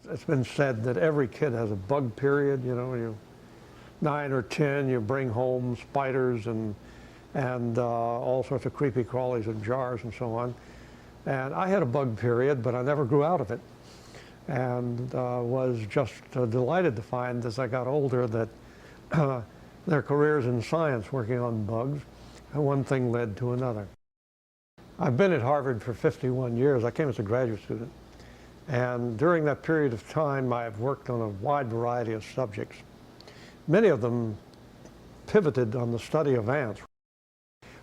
It's been said that every kid has a bug period. You know, you 9 or 10, you bring home spiders and all sorts of creepy crawlies in jars and so on. And I had a bug period, but I never grew out of it. And was just delighted to find as I got older that there are careers in science working on bugs, and one thing led to another. I've been at Harvard for 51 years. I came as a graduate student. And during that period of time, I've worked on a wide variety of subjects. Many of them pivoted on the study of ants.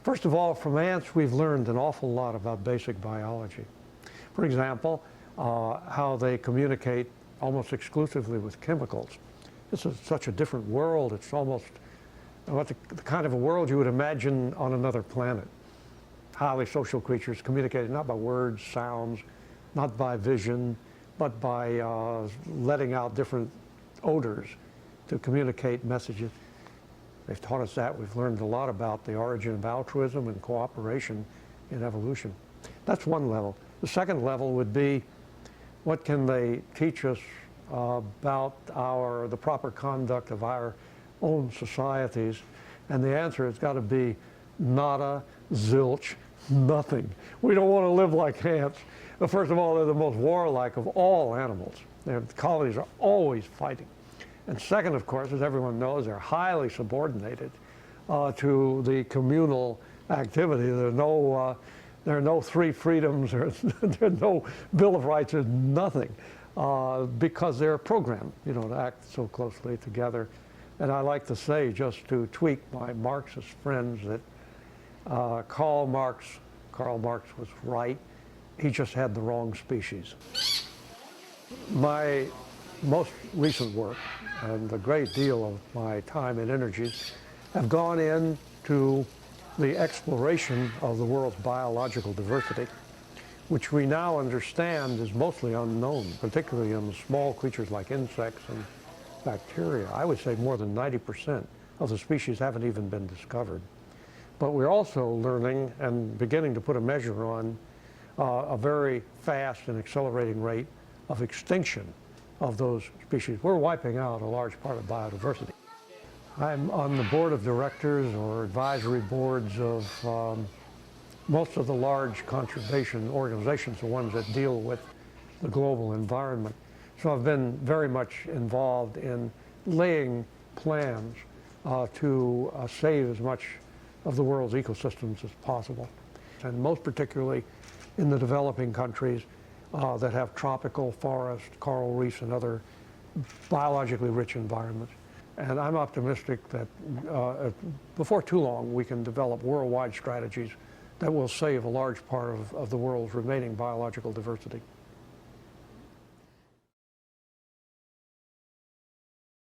First of all, from ants, we've learned an awful lot about basic biology. For example, how they communicate almost exclusively with chemicals. This is such a different world. It's almost the kind of a world you would imagine on another planet. Highly social creatures communicating not by words, sounds, not by vision, but by letting out different odors to communicate messages. They've taught us that. We've learned a lot about the origin of altruism and cooperation in evolution. That's one level. The second level would be, what can they teach us about the proper conduct of our own societies? And the answer has got to be nada, zilch, nothing. We don't want to live like ants. First of all, they're the most warlike of all animals. Their colonies are always fighting. And second, of course, as everyone knows, they're highly subordinated to the communal activity. There are no three freedoms, there's no Bill of Rights, there's nothing, because they're programmed, you know, to act so closely together. And I like to say, just to tweak my Marxist friends, that Karl Marx was right. He just had the wrong species. My most recent work, and a great deal of my time and energies, have gone into the exploration of the world's biological diversity, which we now understand is mostly unknown, particularly in small creatures like insects and bacteria. I would say more than 90% of the species haven't even been discovered. But we're also learning and beginning to put a measure on a very fast and accelerating rate of extinction of those species. We're wiping out a large part of biodiversity. I'm on the board of directors or advisory boards of most of the large conservation organizations, the ones that deal with the global environment. So I've been very much involved in laying plans to save as much of the world's ecosystems as possible, and most particularly in the developing countries that have tropical forest, coral reefs, and other biologically rich environments. And I'm optimistic that before too long we can develop worldwide strategies that will save a large part of the world's remaining biological diversity.